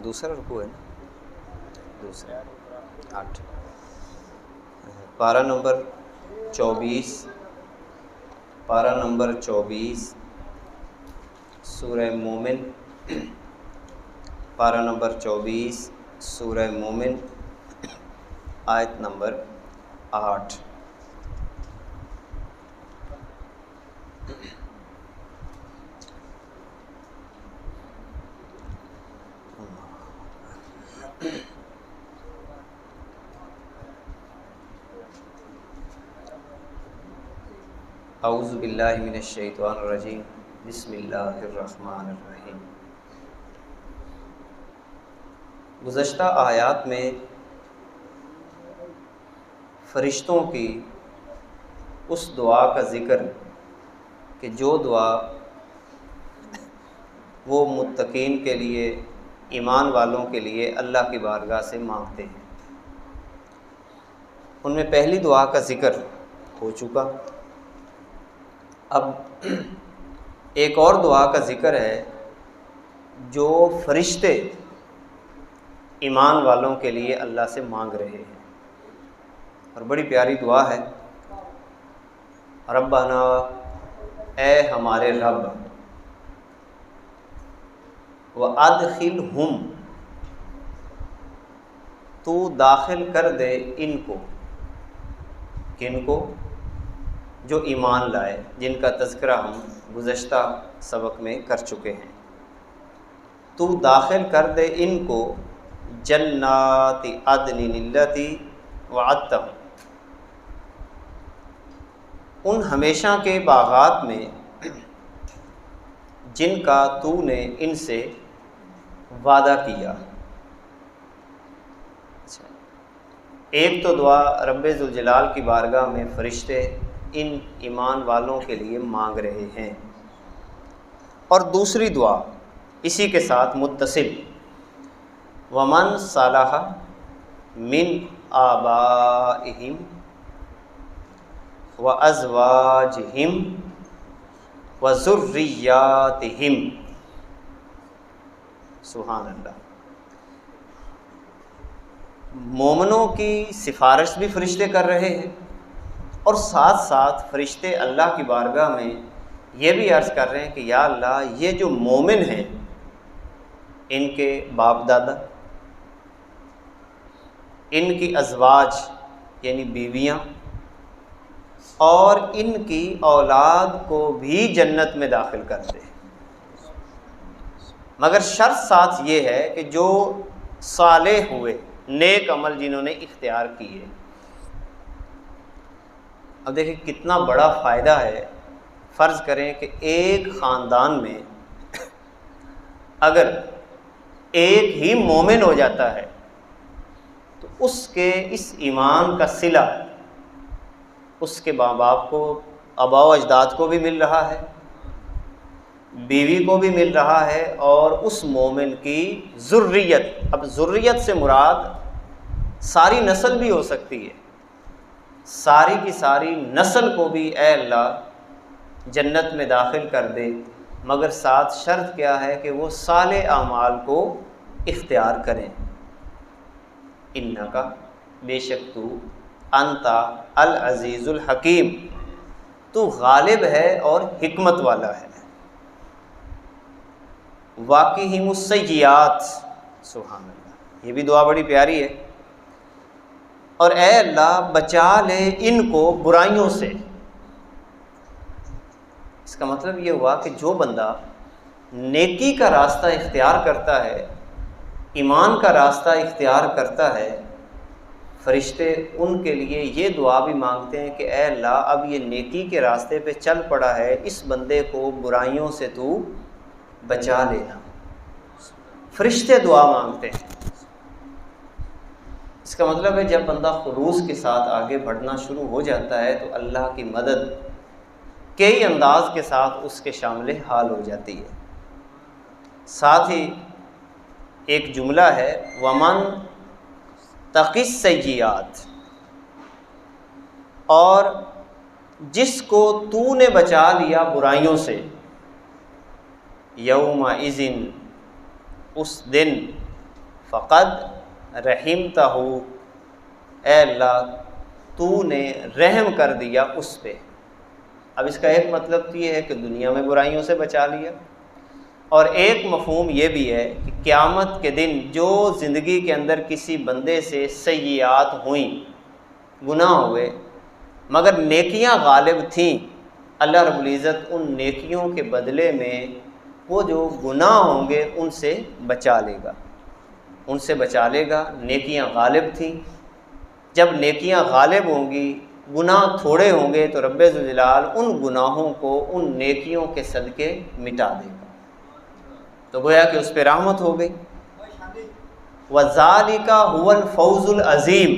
دوسرا رکوع ہے نا، دوسرا 8 پارہ نمبر 24 سورہ مومن، پارہ نمبر 24 سورہ مومن آیت نمبر 8۔ اعوذ باللہ من الشیطان الرجیم، بسم اللہ الرحمن الرحیم۔ گزشتہ آیات میں فرشتوں کی اس دعا کا ذکر کہ جو دعا وہ متقین کے لیے، ایمان والوں کے لیے اللہ کی بارگاہ سے مانگتے ہیں، ان میں پہلی دعا کا ذکر ہو چکا۔ اب ایک اور دعا کا ذکر ہے جو فرشتے ایمان والوں کے لیے اللہ سے مانگ رہے ہیں، اور بڑی پیاری دعا ہے۔ ربنا، اے ہمارے رب، وَأَدْخِلْهُمْ، تو داخل کر دے ان کو، کن کو؟ جو ایمان لائے، جن کا تذکرہ ہم گزشتہ سبق میں کر چکے ہیں۔ تو داخل کر دے ان کو جنات عدن التی وعدتہم، ان ہمیشہ کے باغات میں جن کا تو نے ان سے وعدہ کیا۔ ایک تو دعا رب ذوالجلال کی بارگاہ میں فرشتے ان ایمان والوں کے لیے مانگ رہے ہیں، اور دوسری دعا اسی کے ساتھ متصل، ومن صلح من آبائہم وازواجہم وذریاتہم، سبحان اللہ۔ مومنوں کی سفارش بھی فرشتے کر رہے ہیں، اور ساتھ ساتھ فرشتے اللہ کی بارگاہ میں یہ بھی عرض کر رہے ہیں کہ یا اللہ، یہ جو مومن ہیں ان کے باپ دادا، ان کی ازواج یعنی بیویاں، اور ان کی اولاد کو بھی جنت میں داخل کر دے، مگر شرط ساتھ یہ ہے کہ جو صالح ہوئے، نیک عمل جنہوں نے اختیار کیے۔ اب دیکھیں کتنا بڑا فائدہ ہے۔ فرض کریں کہ ایک خاندان میں اگر ایک ہی مومن ہو جاتا ہے تو اس کے اس ایمان کا صلہ اس کے ماں باپ کو، آباء و اجداد کو بھی مل رہا ہے، بیوی کو بھی مل رہا ہے، اور اس مومن کی ذریت، اب ذریت سے مراد ساری نسل بھی ہو سکتی ہے، ساری کی ساری نسل کو بھی اے اللہ جنت میں داخل کر دے، مگر ساتھ شرط کیا ہے کہ وہ صالح اعمال کو اختیار کریں۔ انکا، بے شک تو، انتا العزیز الحکیم، تو غالب ہے اور حکمت والا ہے۔ واقعہم السیئات، سبحان اللہ، یہ بھی دعا بڑی پیاری ہے۔ اور اے اللہ بچا لے ان کو برائیوں سے۔ اس کا مطلب یہ ہوا کہ جو بندہ نیکی کا راستہ اختیار کرتا ہے، ایمان کا راستہ اختیار کرتا ہے، فرشتے ان کے لیے یہ دعا بھی مانگتے ہیں کہ اے اللہ اب یہ نیکی کے راستے پہ چل پڑا ہے، اس بندے کو برائیوں سے تو بچا لینا۔ فرشتے دعا مانگتے ہیں۔ اس کا مطلب ہے جب بندہ خلوص کے ساتھ آگے بڑھنا شروع ہو جاتا ہے تو اللہ کی مدد کئی انداز کے ساتھ اس کے شامل حال ہو جاتی ہے۔ ساتھ ہی ایک جملہ ہے ومن تقی السیئات، اور جس کو تو نے بچا لیا برائیوں سے، یومئذ، اس دن، فقد رحمتہ، اے اللہ تو نے رحم کر دیا اس پہ۔ اب اس کا ایک مطلب تو یہ ہے کہ دنیا میں برائیوں سے بچا لیا، اور ایک مفہوم یہ بھی ہے کہ قیامت کے دن جو زندگی کے اندر کسی بندے سے سیئات ہوئیں، گناہ ہوئے، مگر نیکیاں غالب تھیں، اللہ رب العزت ان نیکیوں کے بدلے میں وہ جو گناہ ہوں گے ان سے بچا لے گا، ان سے بچا لے گا۔ نیکیاں غالب تھیں، جب نیکیاں غالب ہوں گی، گناہ تھوڑے ہوں گے، تو رب ذوالجلال ان گناہوں کو ان نیکیوں کے صدقے مٹا دے گا، تو گویا کہ اس پہ رحمت ہو گئی۔ وَذَلِكَ هُوَ الْفَوْزُ الْعَظِيمُ۔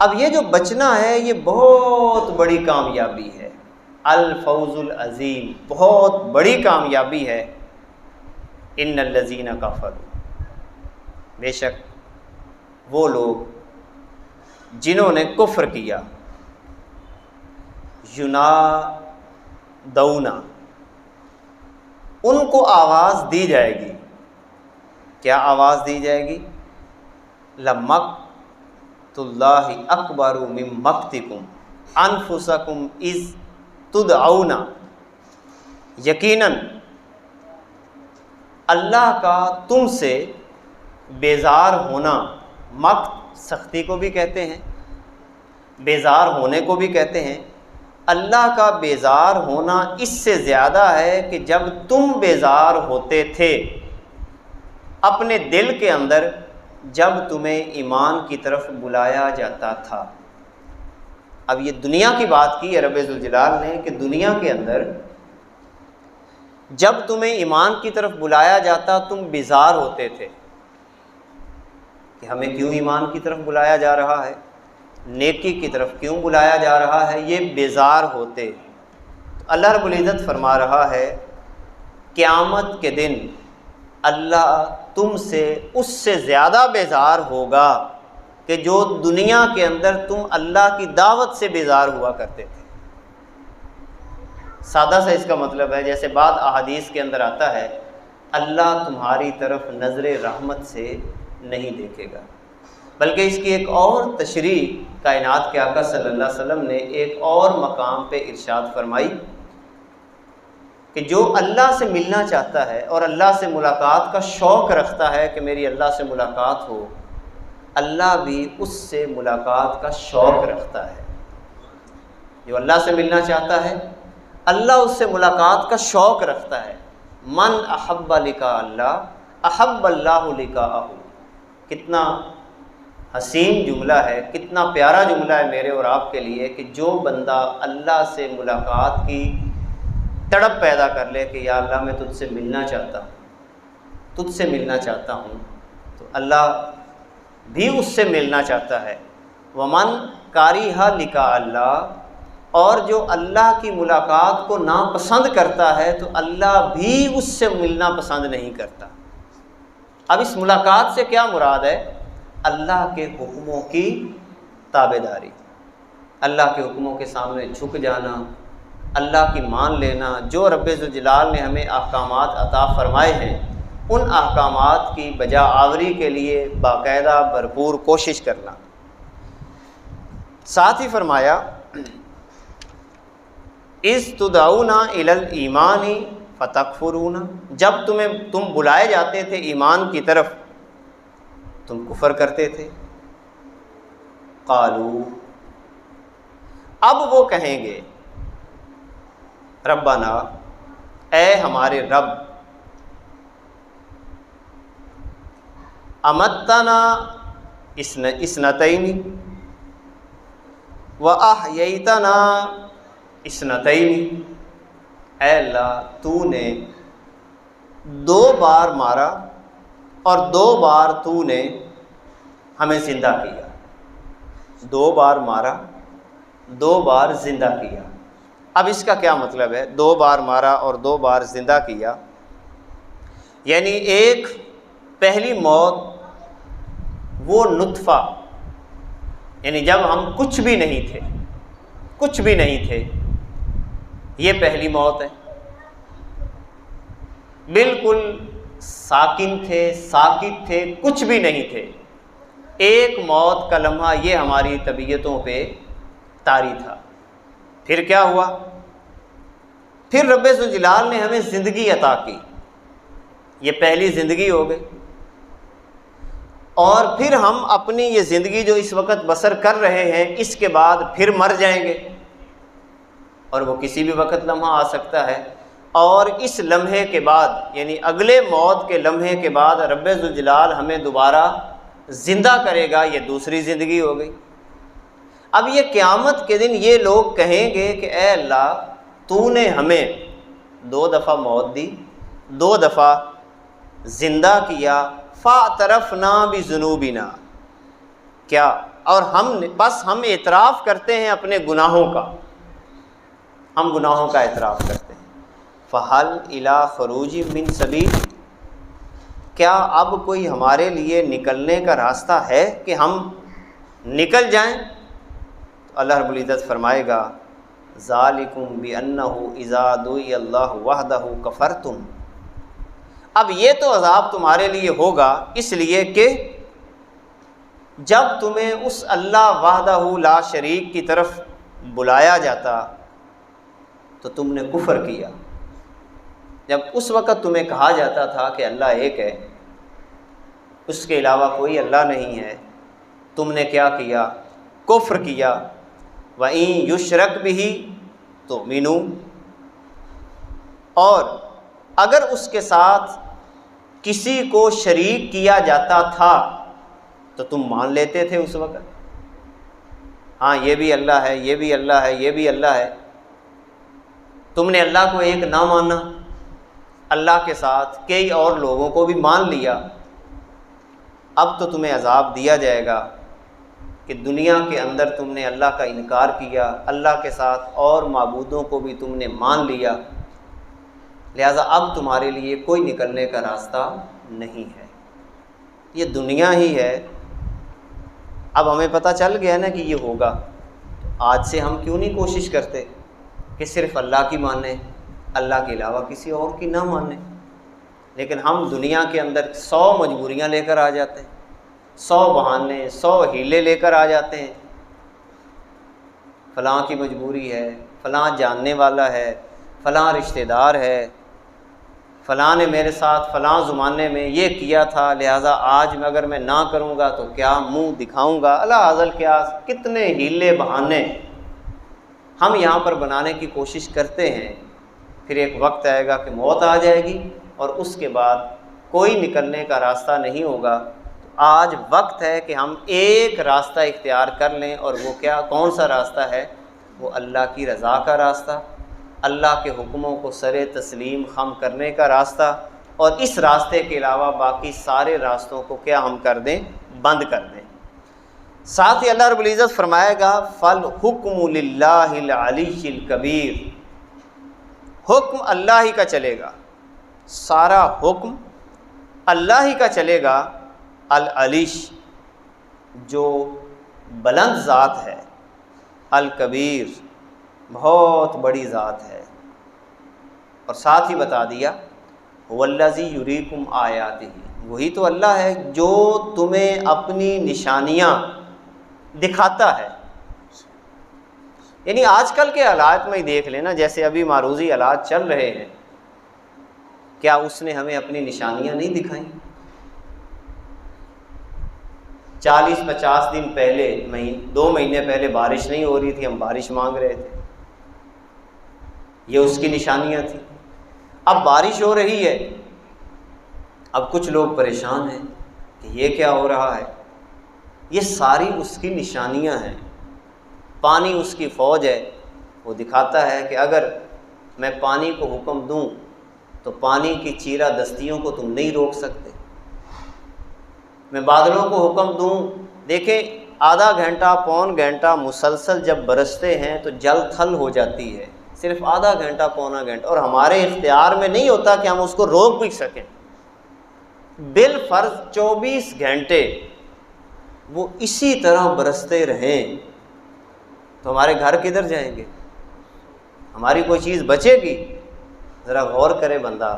اب یہ جو بچنا ہے یہ بہت بڑی کامیابی ہے، الفوز العظیم، بہت بڑی کامیابی ہے۔ ان الذین کفروا، بے شک وہ لوگ جنہوں نے کفر کیا، ینادون، ان کو آواز دی جائے گی۔ کیا آواز دی جائے گی؟ لمقت اللہ اکبر من مقتکم انفسکم اذ تدعون، یقیناً اللہ کا تم سے بیزار ہونا، مقت سختی کو بھی کہتے ہیں، بیزار ہونے کو بھی کہتے ہیں۔ اللہ کا بیزار ہونا اس سے زیادہ ہے کہ جب تم بیزار ہوتے تھے اپنے دل کے اندر، جب تمہیں ایمان کی طرف بلایا جاتا تھا۔ اب یہ دنیا کی بات کی ہے رب ذوالجلال نے کہ دنیا کے اندر جب تمہیں ایمان کی طرف بلایا جاتا تم بیزار ہوتے تھے کہ ہمیں کیوں ایمان کی طرف بلایا جا رہا ہے، نیکی کی طرف کیوں بلایا جا رہا ہے، یہ بیزار ہوتے۔ اللہ رب العزت فرما رہا ہے قیامت کے دن اللہ تم سے اس سے زیادہ بیزار ہوگا کہ جو دنیا کے اندر تم اللہ کی دعوت سے بیزار ہوا کرتے تھے۔ سادہ سا اس کا مطلب ہے، جیسے بعض احادیث کے اندر آتا ہے اللہ تمہاری طرف نظر رحمت سے نہیں دیکھے گا، بلکہ اس کی ایک اور تشریح کائنات کے آقا صلی اللہ علیہ وسلم نے ایک اور مقام پہ ارشاد فرمائی کہ جو اللہ سے ملنا چاہتا ہے اور اللہ سے ملاقات کا شوق رکھتا ہے کہ میری اللہ سے ملاقات ہو، اللہ بھی اس سے ملاقات کا شوق رکھتا ہے۔ جو اللہ سے ملنا چاہتا ہے اللہ اس سے ملاقات کا شوق رکھتا ہے۔ من احب لقاء اللہ احب اللہ لقاءہ، کتنا حسین جملہ ہے، کتنا پیارا جملہ ہے میرے اور آپ کے لیے کہ جو بندہ اللہ سے ملاقات کی تڑپ پیدا کر لے کہ یا اللہ میں تجھ سے ملنا چاہتا ہوں، تجھ سے ملنا چاہتا ہوں، تو اللہ بھی اس سے ملنا چاہتا ہے۔ ومن کارہ لقاء اللہ، اور جو اللہ کی ملاقات کو ناپسند کرتا ہے تو اللہ بھی اس سے ملنا پسند نہیں کرتا۔ اب اس ملاقات سے کیا مراد ہے؟ اللہ کے حکموں کی تابع داری، اللہ کے حکموں کے سامنے جھک جانا، اللہ کی مان لینا، جو رب ذوالجلال نے ہمیں احکامات عطا فرمائے ہیں ان احکامات کی بجا آوری کے لیے باقاعدہ بھرپور کوشش کرنا۔ ساتھ ہی فرمایا اذ تدعون الی الایمان فتکفرون، جب تم بلائے جاتے تھے ایمان کی طرف تم کفر کرتے تھے۔ قالوا، اب وہ کہیں گے ربنا، اے ہمارے رب، امتنا اثنتین واحییتنا اثنتین، اے اللہ تو نے 2 بار مارا اور 2 بار تو نے ہمیں زندہ کیا، 2 بار مارا 2 بار زندہ کیا۔ اب اس کا کیا مطلب ہے؟ 2 بار مارا اور 2 بار زندہ کیا، یعنی ایک پہلی موت وہ نطفہ، یعنی جب ہم کچھ بھی نہیں تھے، کچھ بھی نہیں تھے، یہ پہلی موت ہے، بالکل ساکن تھے، ساکت تھے، کچھ بھی نہیں تھے، ایک موت کا لمحہ یہ ہماری طبیعتوں پہ طاری تھا۔ پھر کیا ہوا؟ پھر رب ذوالجلال نے ہمیں زندگی عطا کی، یہ پہلی زندگی ہو گئی، اور پھر ہم اپنی یہ زندگی جو اس وقت بسر کر رہے ہیں اس کے بعد پھر مر جائیں گے، اور وہ کسی بھی وقت لمحہ آ سکتا ہے، اور اس لمحے کے بعد یعنی اگلے موت کے لمحے کے بعد رب ذوالجلال ہمیں دوبارہ زندہ کرے گا، یہ دوسری زندگی ہو گئی۔ اب یہ قیامت کے دن یہ لوگ کہیں گے کہ اے اللہ تو نے ہمیں 2 دفعہ موت دی، 2 دفعہ زندہ کیا، فاعترفنا بذنوبنا، کیا اور ہم اعتراف کرتے ہیں اپنے گناہوں کا، ہم گناہوں کا اعتراف کرتے ہیں۔ فہل الی خروج من سبیل، کیا اب کوئی ہمارے لیے نکلنے کا راستہ ہے کہ ہم نکل جائیں؟ تو اللہ رب العزت فرمائے گا ذالکم بانہ اذا دعی اللہ وحدہ کفرتم، اب یہ تو عذاب تمہارے لیے ہوگا اس لیے کہ جب تمہیں اس اللہ وحدہ لا شریک کی طرف بلایا جاتا تو تم نے کفر کیا، جب اس وقت تمہیں کہا جاتا تھا کہ اللہ ایک ہے، اس کے علاوہ کوئی اللہ نہیں ہے، تم نے کیا کیا؟ کفر کیا۔ وَإِن يُشْرَكْ بِهِ تُؤْمِنُوا، اور اگر اس کے ساتھ کسی کو شریک کیا جاتا تھا تو تم مان لیتے تھے اس وقت، ہاں یہ بھی اللہ ہے، یہ بھی اللہ ہے، یہ بھی اللہ ہے۔ تم نے اللہ کو ایک نہ مانا، اللہ کے ساتھ کئی اور لوگوں کو بھی مان لیا، اب تو تمہیں عذاب دیا جائے گا کہ دنیا کے اندر تم نے اللہ کا انکار کیا، اللہ کے ساتھ اور معبودوں کو بھی تم نے مان لیا، لہٰذا اب تمہارے لیے کوئی نکلنے کا راستہ نہیں ہے، یہ دنیا ہی ہے۔ اب ہمیں پتہ چل گیا نا کہ یہ ہوگا، آج سے ہم کیوں نہیں کوشش کرتے کہ صرف اللہ کی مانیں، اللہ کے علاوہ کسی اور کی نہ مانیں؟ لیکن ہم دنیا کے اندر 100 مجبوریاں لے کر آ جاتے ہیں، 100 بہانے، 100 ہیلے لے کر آ جاتے ہیں، فلاں کی مجبوری ہے، فلاں جاننے والا ہے، فلاں رشتہ دار ہے، فلاں نے میرے ساتھ فلاں زمانے میں یہ کیا تھا، لہٰذا آج اگر میں نہ کروں گا تو کیا منہ دکھاؤں گا، اللہ عزل کیا کتنے ہیلے بہانے ہم یہاں پر بنانے کی کوشش کرتے ہیں۔ پھر ایک وقت آئے گا کہ موت آ جائے گی اور اس کے بعد کوئی نکلنے کا راستہ نہیں ہوگا۔ تو آج وقت ہے کہ ہم ایک راستہ اختیار کر لیں، اور وہ کیا، کون سا راستہ ہے؟ وہ اللہ کی رضا کا راستہ، اللہ کے حکموں کو سر تسلیم خم کرنے کا راستہ، اور اس راستے کے علاوہ باقی سارے راستوں کو کیا ہم کر دیں؟ بند کر دیں۔ ساتھ ہی اللہ رب العزت فرمائے گا فالحکم للہ العلی الکبیر، حکم اللہ ہی کا چلے گا، سارا حکم اللہ ہی کا چلے گا، العلیش جو بلند ذات ہے، الکبیر بہت بڑی ذات ہے، اور ساتھ ہی بتا دیا هو الذی یریکم آیاتہ، وہی تو اللہ ہے جو تمہیں اپنی نشانیاں دکھاتا ہے۔ یعنی آج کل کے حالات میں ہی دیکھ لینا، جیسے ابھی معروضی حالات چل رہے ہیں، کیا اس نے ہمیں اپنی نشانیاں نہیں دکھائیں؟ 40-50 دن پہلے 2 مہینے پہلے بارش نہیں ہو رہی تھی، ہم بارش مانگ رہے تھے، یہ اس کی نشانیاں تھیں۔ اب بارش ہو رہی ہے، اب کچھ لوگ پریشان ہیں کہ یہ کیا ہو رہا ہے، یہ ساری اس کی نشانیاں ہیں۔ پانی اس کی فوج ہے، وہ دکھاتا ہے کہ اگر میں پانی کو حکم دوں تو پانی کی چیرہ دستیوں کو تم نہیں روک سکتے، میں بادلوں کو حکم دوں، دیکھیں آدھا گھنٹہ پون گھنٹہ مسلسل جب برستے ہیں تو جل تھل ہو جاتی ہے، صرف آدھا گھنٹہ پونا گھنٹہ، اور ہمارے اختیار میں نہیں ہوتا کہ ہم اس کو روک بھی سکیں۔ بالفرض 24 گھنٹے وہ اسی طرح برستے رہیں تو ہمارے گھر کدھر جائیں گے؟ ہماری کوئی چیز بچے گی؟ ذرا غور کرے بندہ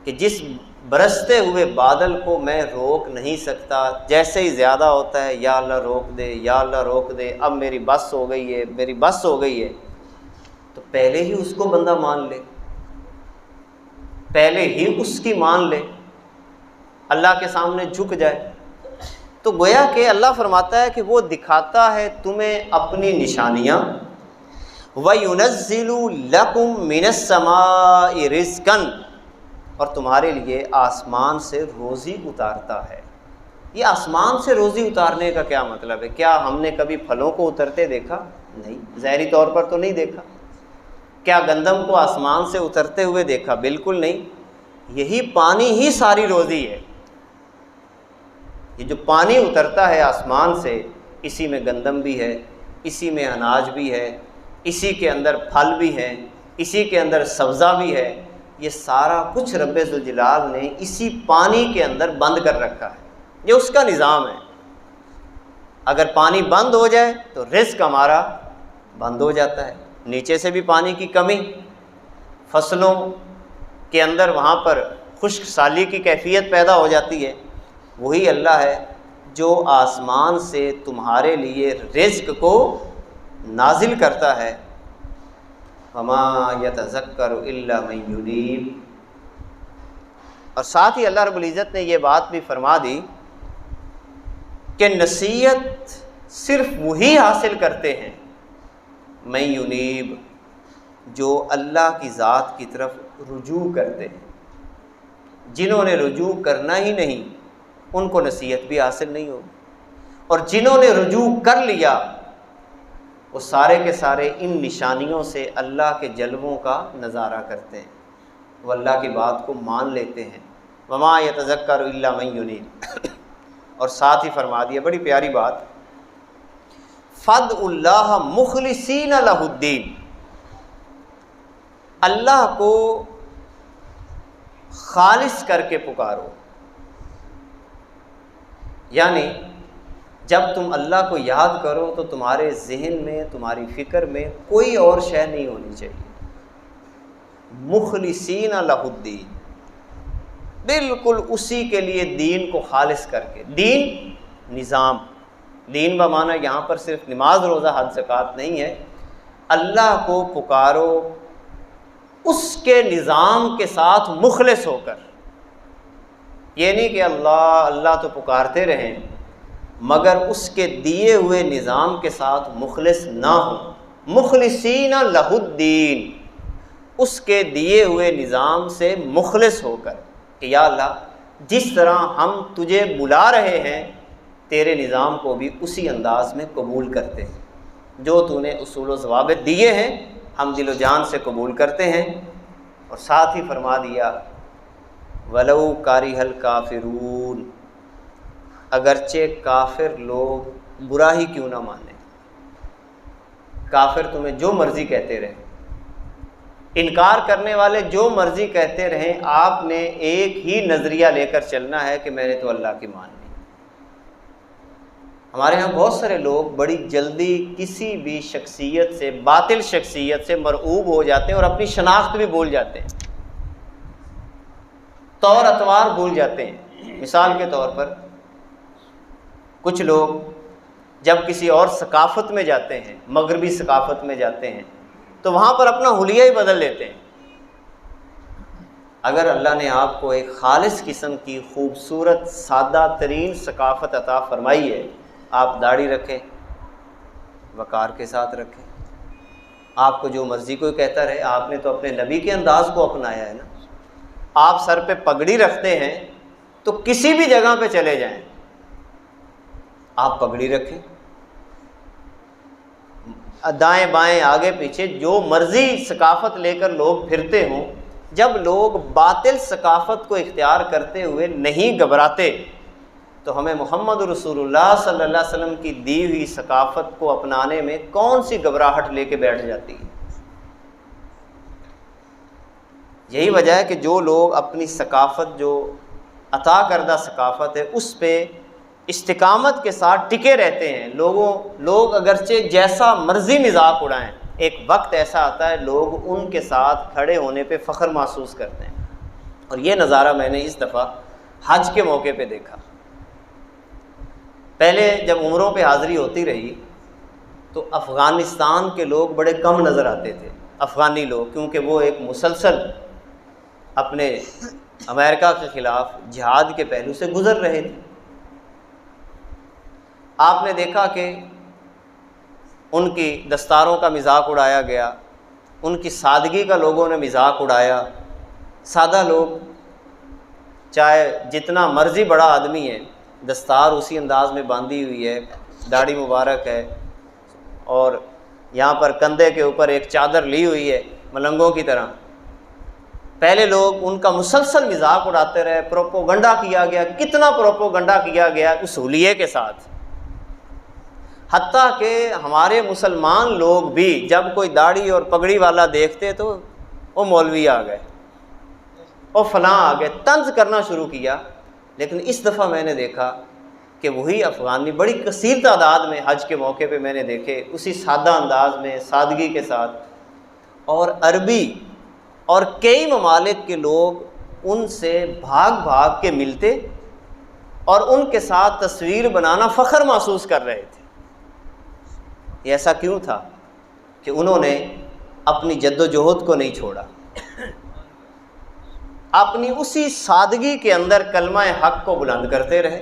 کہ جس برستے ہوئے بادل کو میں روک نہیں سکتا، جیسے ہی زیادہ ہوتا ہے یا اللہ روک دے، یا اللہ روک دے، اب میری بس ہو گئی ہے، میری بس ہو گئی ہے، تو پہلے ہی اس کو بندہ مان لے، پہلے ہی اس کی مان لے، اللہ کے سامنے جھک جائے۔ تو گویا کہ اللہ فرماتا ہے کہ وہ دکھاتا ہے تمہیں اپنی نشانیاں، وَيُنَزِّلُ لَكُم مِّنَ السَّمَاءِ رِزْقًا، اور تمہارے لیے آسمان سے روزی اتارتا ہے۔ یہ آسمان سے روزی اتارنے کا کیا مطلب ہے؟ کیا ہم نے کبھی پھلوں کو اترتے دیکھا؟ نہیں، ظاہری طور پر تو نہیں دیکھا۔ کیا گندم کو آسمان سے اترتے ہوئے دیکھا؟ بالکل نہیں۔ یہی پانی ہی ساری روزی ہے۔ یہ جو پانی اترتا ہے آسمان سے، اسی میں گندم بھی ہے، اسی میں اناج بھی ہے، اسی کے اندر پھل بھی ہیں، اسی کے اندر سبزہ بھی ہے۔ یہ سارا کچھ رب ذوالجلال نے اسی پانی کے اندر بند کر رکھا ہے، یہ اس کا نظام ہے۔ اگر پانی بند ہو جائے تو رزق ہمارا بند ہو جاتا ہے، نیچے سے بھی پانی کی کمی، فصلوں کے اندر وہاں پر خشک سالی کی کیفیت پیدا ہو جاتی ہے۔ وہی اللہ ہے جو آسمان سے تمہارے لیے رزق کو نازل کرتا ہے۔ وَمَا يَتَذَكَّرُ إِلَّا مَن يُنِيبُ، اور ساتھ ہی اللہ رب العزت نے یہ بات بھی فرما دی کہ نصیحت صرف وہی حاصل کرتے ہیں من ينیب، جو اللہ کی ذات کی طرف رجوع کرتے ہیں۔ جنہوں نے رجوع کرنا ہی نہیں ان کو نصیحت بھی حاصل نہیں ہوگی، اور جنہوں نے رجوع کر لیا وہ سارے کے سارے ان نشانیوں سے اللہ کے جلووں کا نظارہ کرتے ہیں، وہ اللہ کی بات کو مان لیتے ہیں۔ وما یتذکر الا من ینیب، اور ساتھ ہی فرما دیا بڑی پیاری بات، فَادْعُوا اللَّهَ مُخْلِصِينَ لَهُ الدِّينَ، اللہ کو خالص کر کے پکارو، یعنی جب تم اللہ کو یاد کرو تو تمہارے ذہن میں، تمہاری فکر میں کوئی اور شے نہیں ہونی چاہیے۔ مخلصین لہ الدین، بالکل اسی کے لیے دین کو خالص کر کے۔ دین نظام، دین بمعنی یہاں پر صرف نماز روزہ حج زکوٰۃ نہیں ہے، اللہ کو پکارو اس کے نظام کے ساتھ مخلص ہو کر۔ یہ نہیں کہ اللہ اللہ تو پکارتے رہیں مگر اس کے دیے ہوئے نظام کے ساتھ مخلص نہ ہوں۔ مخلصین لہ الدین، اس کے دیے ہوئے نظام سے مخلص ہو کر کہ یا اللہ جس طرح ہم تجھے بلا رہے ہیں تیرے نظام کو بھی اسی انداز میں قبول کرتے ہیں، جو تو نے اصول و ضوابط دیے ہیں ہم دل و جان سے قبول کرتے ہیں۔ اور ساتھ ہی فرما دیا وَلَوْ كَرِهَ الْكَافِرُونَ، اگرچہ کافر لوگ برا ہی کیوں نہ مانیں، کافر تمہیں جو مرضی کہتے رہیں، انکار کرنے والے جو مرضی کہتے رہیں، آپ نے ایک ہی نظریہ لے کر چلنا ہے کہ میں نے تو اللہ کی مان لی۔ ہمارے ہاں بہت سارے لوگ بڑی جلدی کسی بھی شخصیت سے، باطل شخصیت سے مرعوب ہو جاتے ہیں اور اپنی شناخت بھی بھول جاتے ہیں، طور اطوار بھول جاتے ہیں۔ مثال کے طور پر کچھ لوگ جب کسی اور ثقافت میں جاتے ہیں، مغربی ثقافت میں جاتے ہیں، تو وہاں پر اپنا حلیہ ہی بدل لیتے ہیں۔ اگر اللہ نے آپ کو ایک خالص قسم کی خوبصورت سادہ ترین ثقافت عطا فرمائی ہے، آپ داڑھی رکھیں، وقار کے ساتھ رکھیں، آپ کو جو مرضی کوئی کہتا رہے، آپ نے تو اپنے نبی کے انداز کو اپنایا ہے نا۔ آپ سر پہ پگڑی رکھتے ہیں تو کسی بھی جگہ پہ چلے جائیں آپ پگڑی رکھیں، دائیں بائیں آگے پیچھے جو مرضی ثقافت لے کر لوگ پھرتے ہوں، جب لوگ باطل ثقافت کو اختیار کرتے ہوئے نہیں گھبراتے تو ہمیں محمد رسول اللہ صلی اللہ علیہ وسلم کی دی ہوئی ثقافت کو اپنانے میں کون سی گھبراہٹ لے کے بیٹھ جاتی ہے۔ یہی وجہ ہے کہ جو لوگ اپنی ثقافت، جو عطا کردہ ثقافت ہے، اس پہ استقامت کے ساتھ ٹکے رہتے ہیں، لوگ اگرچہ جیسا مرضی مذاق اڑائیں، ایک وقت ایسا آتا ہے لوگ ان کے ساتھ کھڑے ہونے پہ فخر محسوس کرتے ہیں۔ اور یہ نظارہ میں نے اس دفعہ حج کے موقع پہ دیکھا۔ پہلے جب عمروں پہ حاضری ہوتی رہی تو افغانستان کے لوگ بڑے کم نظر آتے تھے، افغانی لوگ، کیونکہ وہ ایک مسلسل اپنے امریکہ کے خلاف جہاد کے پہلو سے گزر رہے تھے۔ آپ نے دیکھا کہ ان کی دستاروں کا مذاق اڑایا گیا، ان کی سادگی کا لوگوں نے مذاق اڑایا۔ سادہ لوگ، چاہے جتنا مرضی بڑا آدمی ہے، دستار اسی انداز میں باندھی ہوئی ہے، داڑھی مبارک ہے، اور یہاں پر کندھے کے اوپر ایک چادر لی ہوئی ہے ملنگوں کی طرح۔ پہلے لوگ ان کا مسلسل مذاق اڑاتے رہے، پروپوگنڈا کیا گیا، کتنا پروپوگنڈا کیا گیا اصولیے کے ساتھ، حتیٰ کہ ہمارے مسلمان لوگ بھی جب کوئی داڑھی اور پگڑی والا دیکھتے تو وہ مولوی آ گئے، وہ فلاں آ گئے، طنز کرنا شروع کیا۔ لیکن اس دفعہ میں نے دیکھا کہ وہی افغانی بڑی کثیر تعداد میں حج کے موقع پہ میں نے دیکھے، اسی سادہ انداز میں، سادگی کے ساتھ، اور عربی اور کئی ممالک کے لوگ ان سے بھاگ بھاگ کے ملتے اور ان کے ساتھ تصویر بنانا فخر محسوس کر رہے تھے۔ یہ ایسا کیوں تھا کہ انہوں نے اپنی جد و جہد کو نہیں چھوڑا، اپنی اسی سادگی کے اندر کلمہ حق کو بلند کرتے رہے،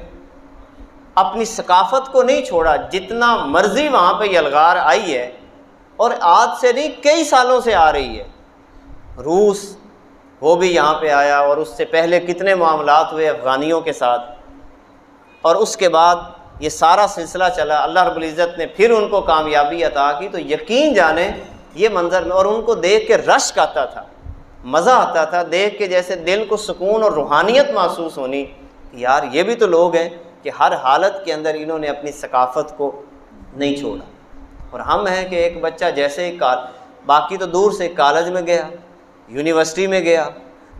اپنی ثقافت کو نہیں چھوڑا۔ جتنا مرضی وہاں پہ یلغار آئی ہے، اور آج سے نہیں کئی سالوں سے آ رہی ہے، روس وہ بھی یہاں پہ آیا، اور اس سے پہلے کتنے معاملات ہوئے افغانیوں کے ساتھ، اور اس کے بعد یہ سارا سلسلہ چلا، اللہ رب العزت نے پھر ان کو کامیابی عطا کی۔ تو یقین جانیں یہ منظر میں، اور ان کو دیکھ کے رشک آتا تھا، مزہ آتا تھا دیکھ کے، جیسے دل کو سکون اور روحانیت محسوس ہونی کہ یار یہ بھی تو لوگ ہیں کہ ہر حالت کے اندر انہوں نے اپنی ثقافت کو نہیں چھوڑا۔ اور ہم ہیں کہ ایک بچہ جیسے ہی باقی تو دور سے کالج میں گیا، یونیورسٹی میں گیا،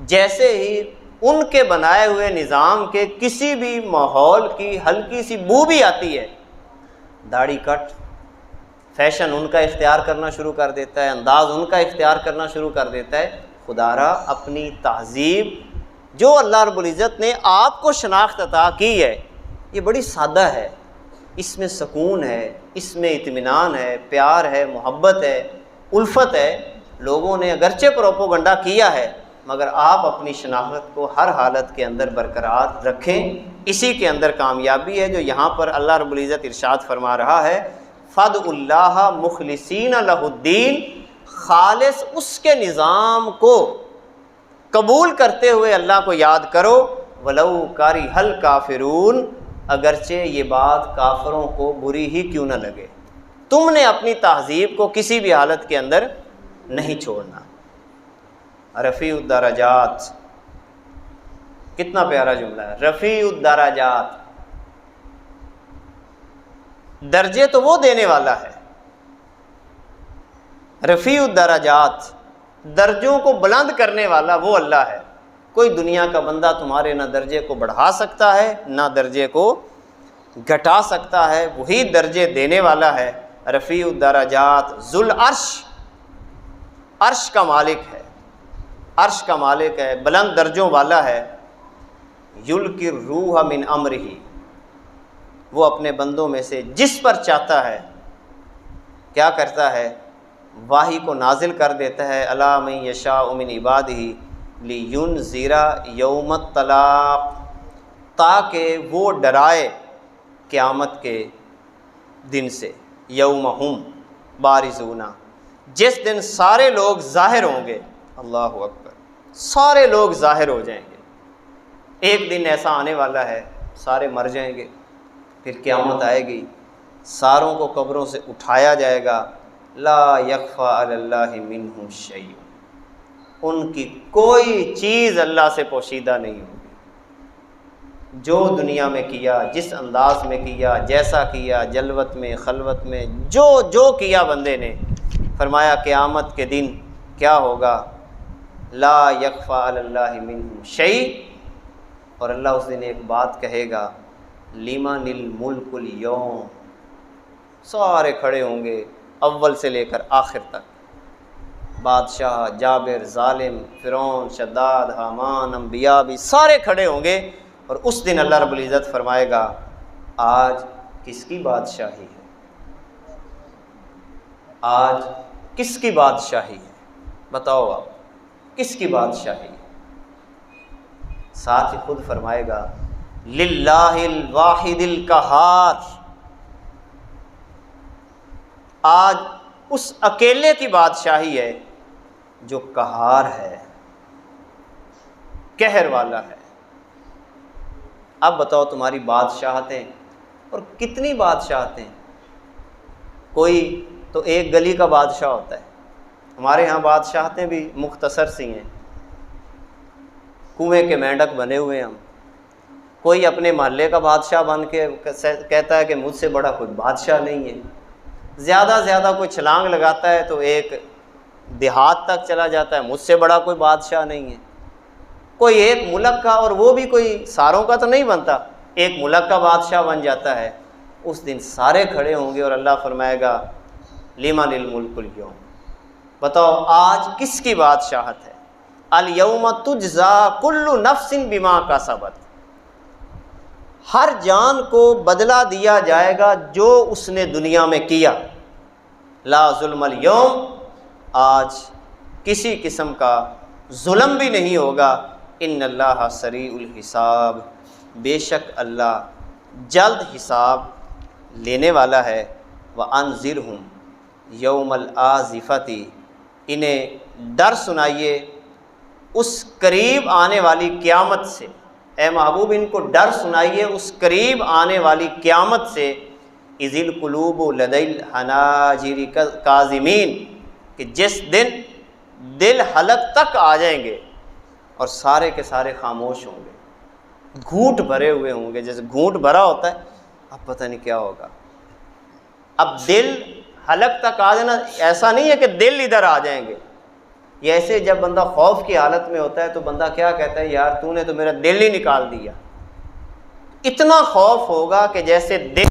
جیسے ہی ان کے بنائے ہوئے نظام کے کسی بھی ماحول کی ہلکی سی بو بھی آتی ہے، داڑھی کٹ، فیشن ان کا اختیار کرنا شروع کر دیتا ہے، انداز ان کا اختیار کرنا شروع کر دیتا ہے۔ خدا را اپنی تہذیب جو اللہ رب العزت نے آپ کو شناخت عطا کی ہے، یہ بڑی سادہ ہے، اس میں سکون ہے، اس میں اطمینان ہے، پیار ہے، محبت ہے، الفت ہے۔ لوگوں نے اگرچہ پروپوگنڈا کیا ہے، مگر آپ اپنی شناخت کو ہر حالت کے اندر برقرار رکھیں، اسی کے اندر کامیابی ہے۔ جو یہاں پر اللہ رب العزت ارشاد فرما رہا ہے، فَادْعُوا اللَّهَ مُخْلِصِينَ لَهُ الدِّينَ، خالص اس کے نظام کو قبول کرتے ہوئے اللہ کو یاد کرو، وَلَوْ كَرِهَ الْكَافِرُونَ، اگرچہ یہ بات کافروں کو بری ہی کیوں نہ لگے، تم نے اپنی تہذیب کو کسی بھی حالت کے اندر نہیں چھوڑنا۔ رفیع الدرجات، کتنا پیارا جملہ ہے، رفیع الدرجات، درجے تو وہ دینے والا ہے، رفیع الدرجات، درجوں کو بلند کرنے والا وہ اللہ ہے۔ کوئی دنیا کا بندہ تمہارے نہ درجے کو بڑھا سکتا ہے نہ درجے کو گھٹا سکتا ہے، وہی درجے دینے والا ہے۔ رفیع الدرجات، ذو العرش، عرش کا مالک ہے، عرش کا مالک ہے، بلند درجوں والا ہے۔ یلقی الروح من امرہ، وہ اپنے بندوں میں سے جس پر چاہتا ہے کیا کرتا ہے، وحی کو نازل کر دیتا ہے۔ الا من یشاء من عبادہ لینذر یوم الطلاق، تاکہ وہ ڈرائے قیامت کے دن سے، یوم ہم بارزون، جس دن سارے لوگ ظاہر ہوں گے، اللہ اکبر، سارے لوگ ظاہر ہو جائیں گے۔ ایک دن ایسا آنے والا ہے، سارے مر جائیں گے، پھر قیامت آئے گی، ساروں کو قبروں سے اٹھایا جائے گا۔ لا یخفی علی اللہ منہ شیء، ان کی کوئی چیز اللہ سے پوشیدہ نہیں ہوگی۔ جو دنیا میں کیا، جس انداز میں کیا، جیسا کیا، جلوت میں، خلوت میں، جو کیا بندے نے، فرمایا قیامت کے دن کیا ہوگا، لا یخفی علی اللہ منہ شیء، اور اللہ اس دن ایک بات کہے گا، لمن الملک اليوم، سارے کھڑے ہوں گے اول سے لے کر آخر تک، بادشاہ، جابر، ظالم، فرعون، شداد، حامان، انبیاء بھی سارے کھڑے ہوں گے، اور اس دن اللہ رب العزت فرمائے گا آج کس کی بادشاہی ہے؟ آج کس کی بادشاہی ہے؟ بتاؤ آپ کس کی بادشاہی ہے؟ ساتھ ہی خود فرمائے گا للہ الواحد القہار، آج اس اکیلے کی بادشاہی ہے جو قہار ہے، قہر والا ہے۔ اب بتاؤ تمہاری بادشاہتیں، اور کتنی بادشاہتیں، کوئی تو ایک گلی کا بادشاہ ہوتا ہے، ہمارے ہاں بادشاہتیں بھی مختصر سی ہیں، کنویں کے مینڈک بنے ہوئے ہم۔ کوئی اپنے محلے کا بادشاہ بن کے کہتا ہے کہ مجھ سے بڑا کوئی بادشاہ نہیں ہے، زیادہ سے زیادہ کوئی چھلانگ لگاتا ہے تو ایک دیہات تک چلا جاتا ہے، مجھ سے بڑا کوئی بادشاہ نہیں ہے۔ کوئی ایک ملک کا، اور وہ بھی کوئی ساروں کا تو نہیں بنتا، ایک ملک کا بادشاہ بن جاتا ہے۔ اس دن سارے کھڑے ہوں گے اور اللہ فرمائے گا لمن الملک اليوم، بتاؤ آج کس کی بادشاہت ہے؟ الیوم تجزا کل نفس بما کسبت، ہر جان کو بدلہ دیا جائے گا جو اس نے دنیا میں کیا۔ لا ظلم اليوم، آج کسی قسم کا ظلم بھی نہیں ہوگا۔ ان اللہ سریع الحساب، بے شک اللہ جلد حساب لینے والا ہے۔ وانذرہم یوم الآزفۃ، انہیں ڈر سنائیے اس قریب آنے والی قیامت سے، اے محبوب ان کو ڈر سنائیے اس قریب آنے والی قیامت سے۔ اذ القلوب لدی الحناجر کاظمین، کہ جس دن دل حلق تک آ جائیں گے اور سارے کے سارے خاموش ہوں گے، گھونٹ بھرے ہوئے ہوں گے، جیسے گھونٹ بھرا ہوتا ہے، اب پتہ نہیں کیا ہوگا۔ اب دل حلق تک آ جانا ایسا نہیں ہے کہ دل ادھر آ جائیں گے، یہ ایسے جب بندہ خوف کی حالت میں ہوتا ہے تو بندہ کیا کہتا ہے، یار تو نے تو میرا دل ہی نکال دیا۔ اتنا خوف ہوگا کہ جیسے دل